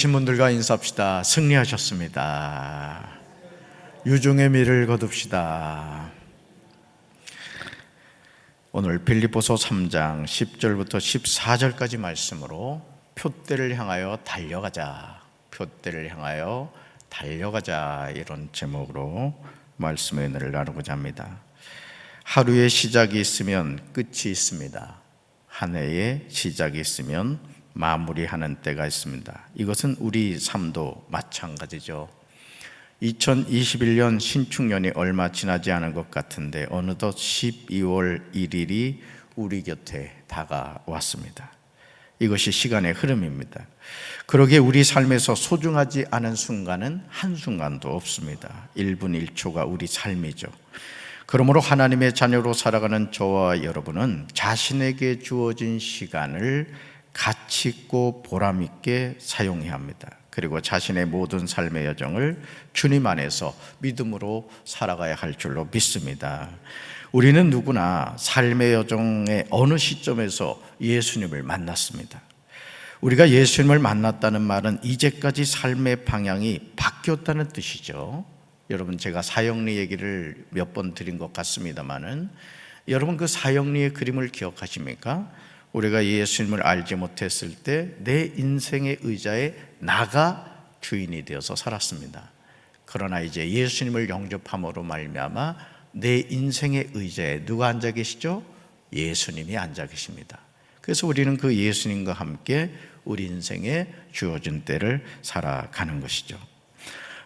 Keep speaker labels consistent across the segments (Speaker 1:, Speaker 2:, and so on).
Speaker 1: 신분들과 인사합시다. 승리하셨습니다. 유종의 미를 거둡시다. 오늘 빌립보서 3장 10절부터 14절까지 말씀으로 표대를 향하여 달려가자, 표대를 향하여 달려가자, 이런 제목으로 말씀의 은혜를 나누고자 합니다. 하루의 시작이 있으면 끝이 있습니다. 한 해의 시작이 있으면 마무리하는 때가 있습니다. 이것은 우리 삶도 마찬가지죠. 2021년 신축년이 얼마 지나지 않은 것 같은데 어느덧 12월 1일이 우리 곁에 다가왔습니다. 이것이 시간의 흐름입니다. 그러기에 우리 삶에서 소중하지 않은 순간은 한순간도 없습니다. 1분 1초가 우리 삶이죠. 그러므로 하나님의 자녀로 살아가는 저와 여러분은 자신에게 주어진 시간을 가치 있고 보람 있게 사용해야 합니다. 그리고 자신의 모든 삶의 여정을 주님 안에서 믿음으로 살아가야 할 줄로 믿습니다. 우리는 누구나 삶의 여정의 어느 시점에서 예수님을 만났습니다. 우리가 예수님을 만났다는 말은 이제까지 삶의 방향이 바뀌었다는 뜻이죠. 여러분, 제가 사형리 얘기를 몇 번 드린 것 같습니다만은 여러분, 그 사형리의 그림을 기억하십니까? 우리가 예수님을 알지 못했을 때 내 인생의 의자에 나가 주인이 되어서 살았습니다. 그러나 이제 예수님을 영접함으로 말미암아 내 인생의 의자에 누가 앉아 계시죠? 예수님이 앉아 계십니다. 그래서 우리는 그 예수님과 함께 우리 인생에 주어진 때를 살아가는 것이죠.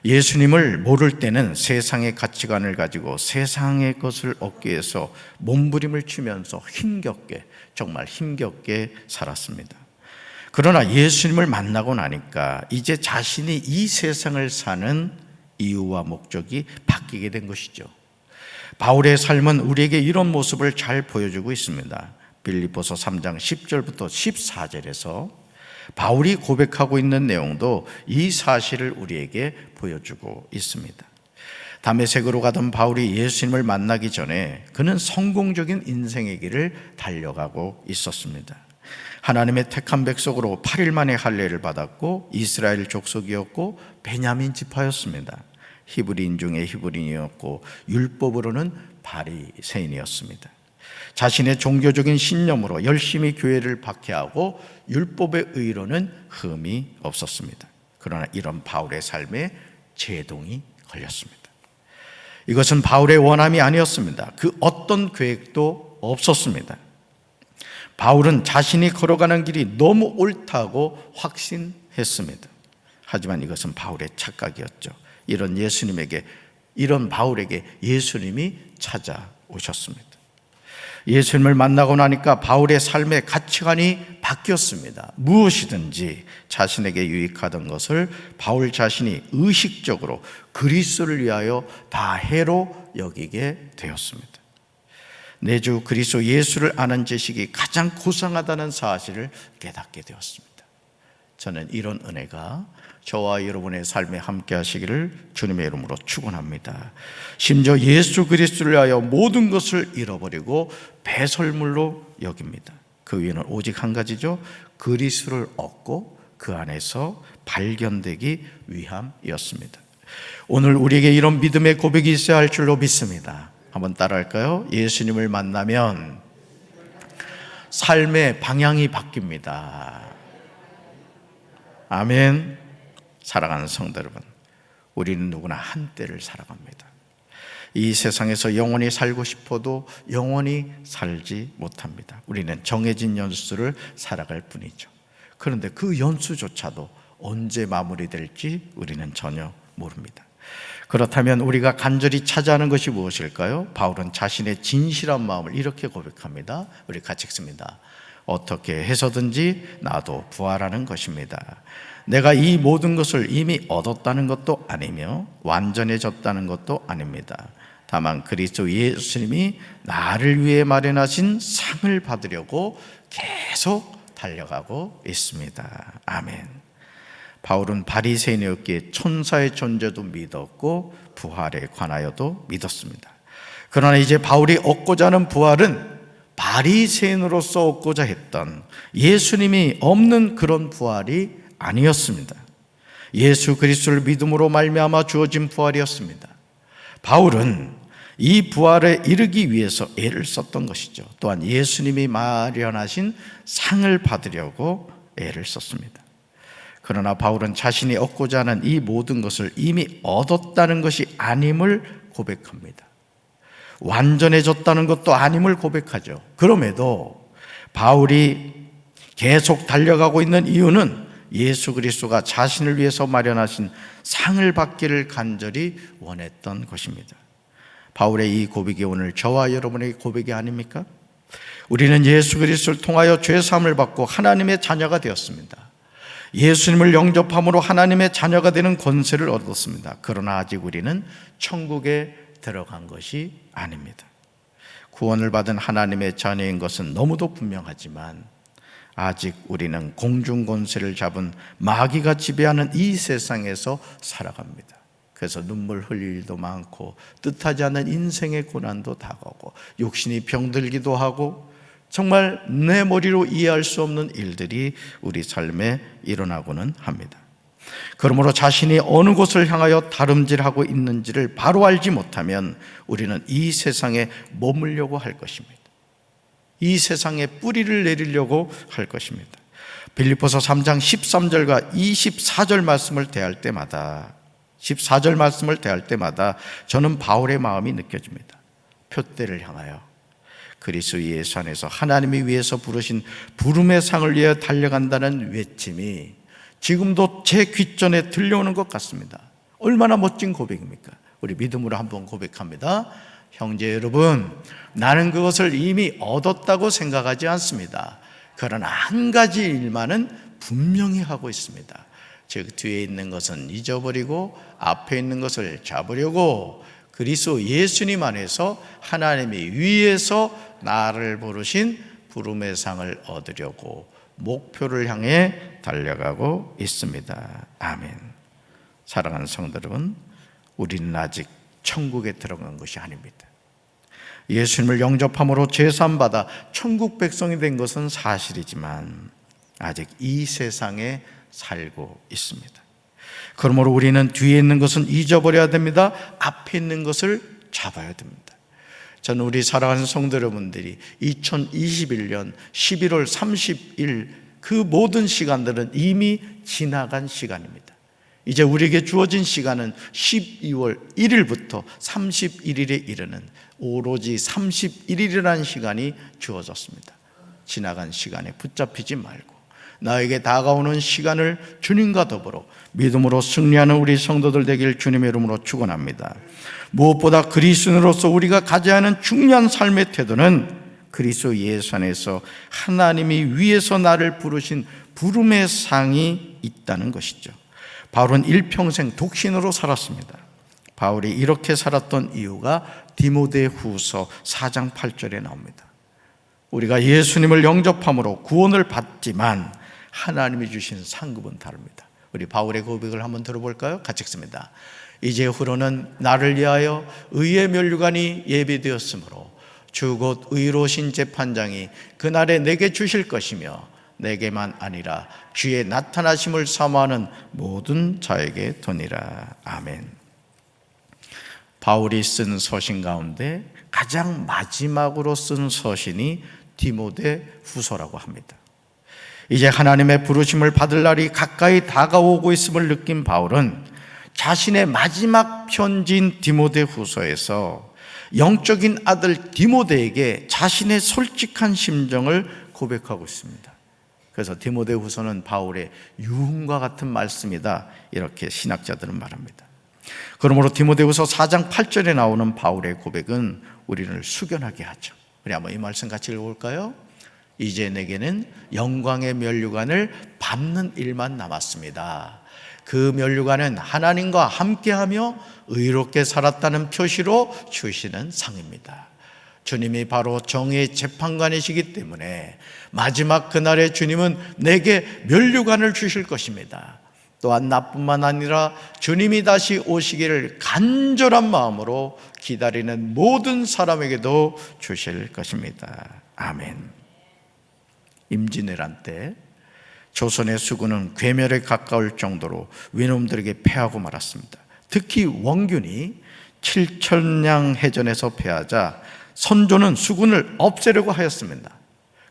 Speaker 1: 예수님을 모를 때는 세상의 가치관을 가지고 세상의 것을 얻기 위해서 몸부림을 치면서 힘겹게, 정말 힘겹게 살았습니다. 그러나 예수님을 만나고 나니까 이제 자신이 이 세상을 사는 이유와 목적이 바뀌게 된 것이죠. 바울의 삶은 우리에게 이런 모습을 잘 보여주고 있습니다. 빌립보서 3장 10절부터 14절에서 바울이 고백하고 있는 내용도 이 사실을 우리에게 보여주고 있습니다. 다메섹으로 가던 바울이 예수님을 만나기 전에 그는 성공적인 인생의 길을 달려가고 있었습니다. 하나님의 택한 백성으로 8일 만에 할례를 받았고 이스라엘 족속이었고 베냐민 지파였습니다. 히브리인 중에 히브리인이었고 율법으로는 바리새인이었습니다. 자신의 종교적인 신념으로 열심히 교회를 박해하고 율법의 의로는 흠이 없었습니다. 그러나 이런 바울의 삶에 제동이 걸렸습니다. 이것은 바울의 원함이 아니었습니다. 그 어떤 계획도 없었습니다. 바울은 자신이 걸어가는 길이 너무 옳다고 확신했습니다. 하지만 이것은 바울의 착각이었죠. 이런 바울에게 예수님이 찾아오셨습니다. 예수님을 만나고 나니까 바울의 삶의 가치관이 바뀌었습니다. 무엇이든지 자신에게 유익하던 것을 바울 자신이 의식적으로 그리스도를 위하여 다 해로 여기게 되었습니다. 내 주 그리스도 예수를 아는 지식이 가장 고상하다는 사실을 깨닫게 되었습니다. 저는 이런 은혜가 저와 여러분의 삶에 함께 하시기를 주님의 이름으로 축원합니다. 심지어 예수 그리스도를 위하여 모든 것을 잃어버리고 배설물로 여깁니다. 그 위에는 오직 한 가지죠. 그리스도를 얻고 그 안에서 발견되기 위함이었습니다. 오늘 우리에게 이런 믿음의 고백이 있어야 할 줄로 믿습니다. 한번 따라할까요? 예수님을 만나면 삶의 방향이 바뀝니다. 아멘. 사랑하는 성도 여러분, 우리는 누구나 한때를 살아갑니다. 이 세상에서 영원히 살고 싶어도 영원히 살지 못합니다. 우리는 정해진 연수를 살아갈 뿐이죠. 그런데 그 연수조차도 언제 마무리될지 우리는 전혀 모릅니다. 그렇다면 우리가 간절히 찾아하는 것이 무엇일까요? 바울은 자신의 진실한 마음을 이렇게 고백합니다. 우리 같이 읽습니다. 어떻게 해서든지 나도 부활하는 것입니다. 내가 이 모든 것을 이미 얻었다는 것도 아니며 완전해졌다는 것도 아닙니다. 다만 그리스도 예수님이 나를 위해 마련하신 상을 받으려고 계속 달려가고 있습니다. 아멘. 바울은 바리새인이었기에 천사의 존재도 믿었고 부활에 관하여도 믿었습니다. 그러나 이제 바울이 얻고자 하는 부활은 바리새인으로서 얻고자 했던 예수님이 없는 그런 부활이 아니었습니다. 예수 그리스도를 믿음으로 말미암아 주어진 부활이었습니다. 바울은 이 부활에 이르기 위해서 애를 썼던 것이죠. 또한 예수님이 마련하신 상을 받으려고 애를 썼습니다. 그러나 바울은 자신이 얻고자 하는 이 모든 것을 이미 얻었다는 것이 아님을 고백합니다. 완전해졌다는 것도 아님을 고백하죠. 그럼에도 바울이 계속 달려가고 있는 이유는 예수 그리스도가 자신을 위해서 마련하신 상을 받기를 간절히 원했던 것입니다. 바울의 이 고백이 오늘 저와 여러분의 고백이 아닙니까? 우리는 예수 그리스도를 통하여 죄사함을 받고 하나님의 자녀가 되었습니다. 예수님을 영접함으로 하나님의 자녀가 되는 권세를 얻었습니다. 그러나 아직 우리는 천국에 들어간 것이 아닙니다. 구원을 받은 하나님의 자녀인 것은 너무도 분명하지만 아직 우리는 공중 권세를 잡은 마귀가 지배하는 이 세상에서 살아갑니다. 그래서 눈물 흘릴 일도 많고 뜻하지 않은 인생의 고난도 다가오고 욕심이 병들기도 하고 정말 내 머리로 이해할 수 없는 일들이 우리 삶에 일어나고는 합니다. 그러므로 자신이 어느 곳을 향하여 다름질하고 있는지를 바로 알지 못하면 우리는 이 세상에 머물려고 할 것입니다. 이 세상에 뿌리를 내리려고 할 것입니다. 빌립보서 3장 13절과 24절 말씀을 대할 때마다 14절 말씀을 대할 때마다 저는 바울의 마음이 느껴집니다. 표대를 향하여 그리스도 예수 안에서 하나님이 위해서 부르신 부름의 상을 위해 달려간다는 외침이 지금도 제 귓전에 들려오는 것 같습니다. 얼마나 멋진 고백입니까? 우리 믿음으로 한번 고백합니다. 형제 여러분, 나는 그것을 이미 얻었다고 생각하지 않습니다. 그러나 한 가지 일만은 분명히 하고 있습니다. 즉 뒤에 있는 것은 잊어버리고 앞에 있는 것을 잡으려고 그리스도 예수님 안에서 하나님이 위에서 나를 부르신 부름의 상을 얻으려고 목표를 향해 달려가고 있습니다. 아멘. 사랑하는 성도 여러분, 우리는 아직 천국에 들어간 것이 아닙니다. 예수님을 영접함으로 죄사함 받아 천국 백성이 된 것은 사실이지만 아직 이 세상에 살고 있습니다. 그러므로 우리는 뒤에 있는 것은 잊어버려야 됩니다. 앞에 있는 것을 잡아야 됩니다. 저는 우리 사랑하는 성도 여러분들이 2021년 11월 30일 그 모든 시간들은 이미 지나간 시간입니다. 이제 우리에게 주어진 시간은 12월 1일부터 31일에 이르는 오로지 31일이라는 시간이 주어졌습니다. 지나간 시간에 붙잡히지 말고 나에게 다가오는 시간을 주님과 더불어 믿음으로 승리하는 우리 성도들 되길 주님의 이름으로 축원합니다. 무엇보다 그리스도인으로서 우리가 가져야 하는 중요한 삶의 태도는 그리스도 예수 안에서 하나님이 위에서 나를 부르신 부름의 상이 있다는 것이죠. 바울은 일평생 독신으로 살았습니다. 바울이 이렇게 살았던 이유가 디모데후서 4장 8절에 나옵니다. 우리가 예수님을 영접함으로 구원을 받지만 하나님이 주신 상급은 다릅니다. 우리 바울의 고백을 한번 들어볼까요? 같이 읽습니다. 이제후로는 나를 위하여 의의 면류관이 예비되었으므로 주 곧 의로우신 재판장이 그날에 내게 주실 것이며 내게만 아니라 주의 나타나심을 사모하는 모든 자에게 도니라. 아멘. 바울이 쓴 서신 가운데 가장 마지막으로 쓴 서신이 디모데후서라고 합니다. 이제 하나님의 부르심을 받을 날이 가까이 다가오고 있음을 느낀 바울은 자신의 마지막 편지인 디모데후서에서 영적인 아들 디모데에게 자신의 솔직한 심정을 고백하고 있습니다. 그래서 디모데후서는 바울의 유흥과 같은 말씀이다, 이렇게 신학자들은 말합니다. 그러므로 디모데후서 4장 8절에 나오는 바울의 고백은 우리를 숙연하게 하죠. 우리 한번 이 말씀 같이 읽어볼까요? 이제 내게는 영광의 면류관을 밟는 일만 남았습니다. 그 면류관은 하나님과 함께하며 의롭게 살았다는 표시로 주시는 상입니다. 주님이 바로 정의의 재판관이시기 때문에 마지막 그날에 주님은 내게 면류관을 주실 것입니다. 또한 나뿐만 아니라 주님이 다시 오시기를 간절한 마음으로 기다리는 모든 사람에게도 주실 것입니다. 아멘. 임진왜란 때 조선의 수군은 괴멸에 가까울 정도로 외놈들에게 패하고 말았습니다. 특히 원균이 7천량 해전에서 패하자 선조는 수군을 없애려고 하였습니다.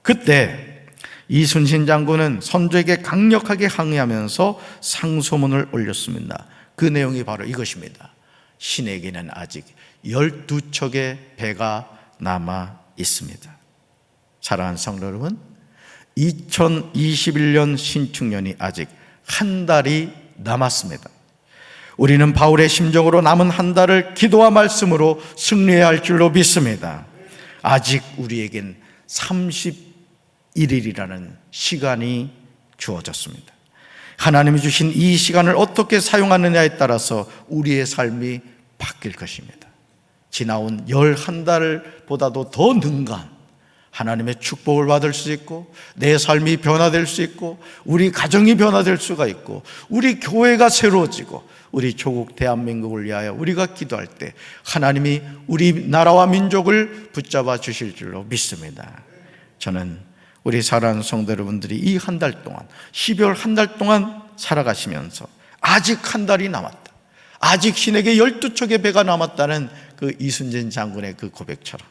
Speaker 1: 그때 이순신 장군은 선조에게 강력하게 항의하면서 상소문을 올렸습니다. 그 내용이 바로 이것입니다. 신에게는 아직 12척의 배가 남아 있습니다. 사랑하는 성도 여러분, 2021년 신축년이 아직 한 달이 남았습니다. 우리는 바울의 심정으로 남은 한 달을 기도와 말씀으로 승리해야 할 줄로 믿습니다. 아직 우리에겐 31일이라는 시간이 주어졌습니다. 하나님이 주신 이 시간을 어떻게 사용하느냐에 따라서 우리의 삶이 바뀔 것입니다. 지나온 11달보다도 더 능가한 하나님의 축복을 받을 수 있고, 내 삶이 변화될 수 있고, 우리 가정이 변화될 수가 있고, 우리 교회가 새로워지고, 우리 조국 대한민국을 위하여 우리가 기도할 때 하나님이 우리 나라와 민족을 붙잡아 주실 줄로 믿습니다. 저는 우리 사랑하는 성도 여러분들이 이 한 달 동안, 12월 한 달 동안 살아가시면서 아직 한 달이 남았다, 아직 신에게 12척의 배가 남았다는 그 이순신 장군의 그 고백처럼,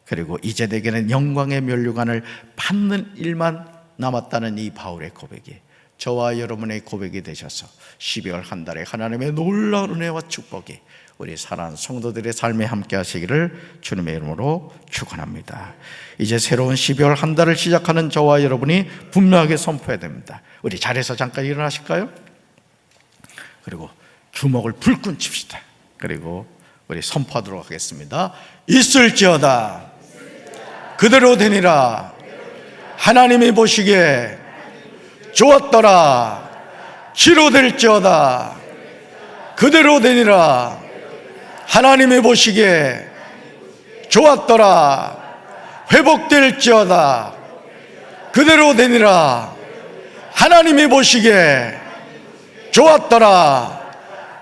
Speaker 1: 그리고 이제 내게는 영광의 면류관을 받는 일만 남았다는 이 바울의 고백이 저와 여러분의 고백이 되셔서 12월 한 달에 하나님의 놀라운 은혜와 축복이 우리 사랑하는 성도들의 삶에 함께 하시기를 주님의 이름으로 축원합니다. 이제 새로운 12월 한 달을 시작하는 저와 여러분이 분명하게 선포해야 됩니다. 우리 자리에서 잠깐 일어나실까요? 그리고 주먹을 불끈 칩시다. 그리고 우리 선포하도록 하겠습니다. 있을지어다 그대로 되니라. 하나님이 보시기에 좋았더라. 치료될지어다 그대로 되니라. 하나님이 보시기에 좋았더라. 회복될지어다 그대로 되니라. 하나님이 보시기에 좋았더라.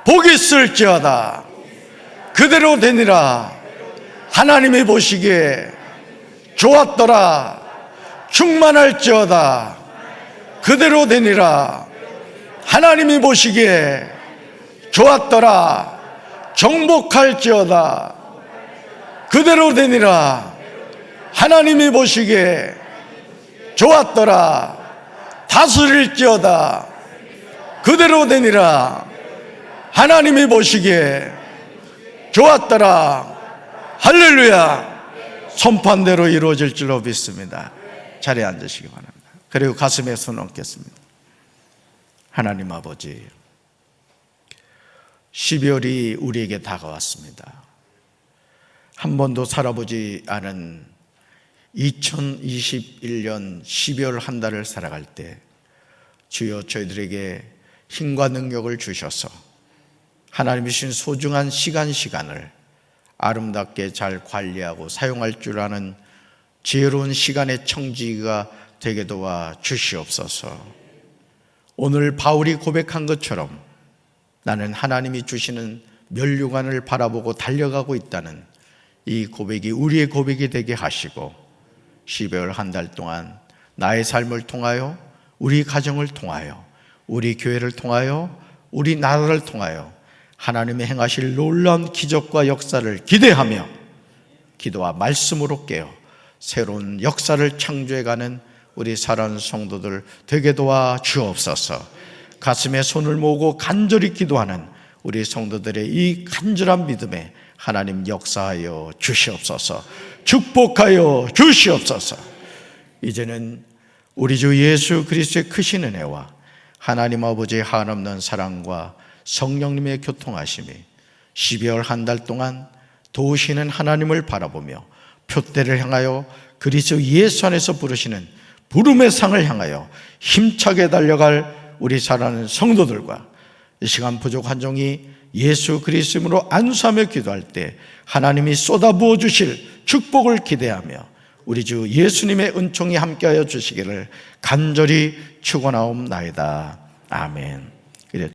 Speaker 1: 복이 있을지어다 그대로 되니라. 하나님이 보시기에 좋았더라. 충만할지어다 그대로 되니라. 하나님이 보시기에 좋았더라. 정복할지어다 그대로 되니라. 하나님이 보시기에 좋았더라. 다스릴지어다 그대로 되니라. 하나님이 보시기에 좋았더라. 할렐루야. 선판대로 이루어질 줄로 믿습니다. 자리에 앉으시기 바랍니다. 그리고 가슴에 손 얹겠습니다. 하나님 아버지, 12월이 우리에게 다가왔습니다. 한 번도 살아보지 않은 2021년 12월 한 달을 살아갈 때 주여 저희들에게 힘과 능력을 주셔서 하나님이 주신 소중한 시간을 아름답게 잘 관리하고 사용할 줄 아는 지혜로운 시간의 청지기가 되게 도와 주시옵소서. 오늘 바울이 고백한 것처럼 나는 하나님이 주시는 면류관을 바라보고 달려가고 있다는 이 고백이 우리의 고백이 되게 하시고 12월 한 달 동안 나의 삶을 통하여, 우리 가정을 통하여, 우리 교회를 통하여, 우리 나라를 통하여 하나님의 행하실 놀라운 기적과 역사를 기대하며 기도와 말씀으로 깨어 새로운 역사를 창조해가는 우리 사랑하는 성도들 되게 도와 주옵소서. 가슴에 손을 모으고 간절히 기도하는 우리 성도들의 이 간절한 믿음에 하나님 역사하여 주시옵소서. 축복하여 주시옵소서. 이제는 우리 주 예수 그리스도의 크신 은혜와 하나님 아버지의 한없는 사랑과 성령님의 교통하심이 12월 한 달 동안 도우시는 하나님을 바라보며 표대를 향하여 그리스도 예수 안에서 부르시는 부름의 상을 향하여 힘차게 달려갈 우리 사랑하는 성도들과 이 시간 부족한 종이 예수 그리스도로 안수하며 기도할 때 하나님이 쏟아부어 주실 축복을 기대하며 우리 주 예수님의 은총이 함께하여 주시기를 간절히 축원하옵나이다. 아멘.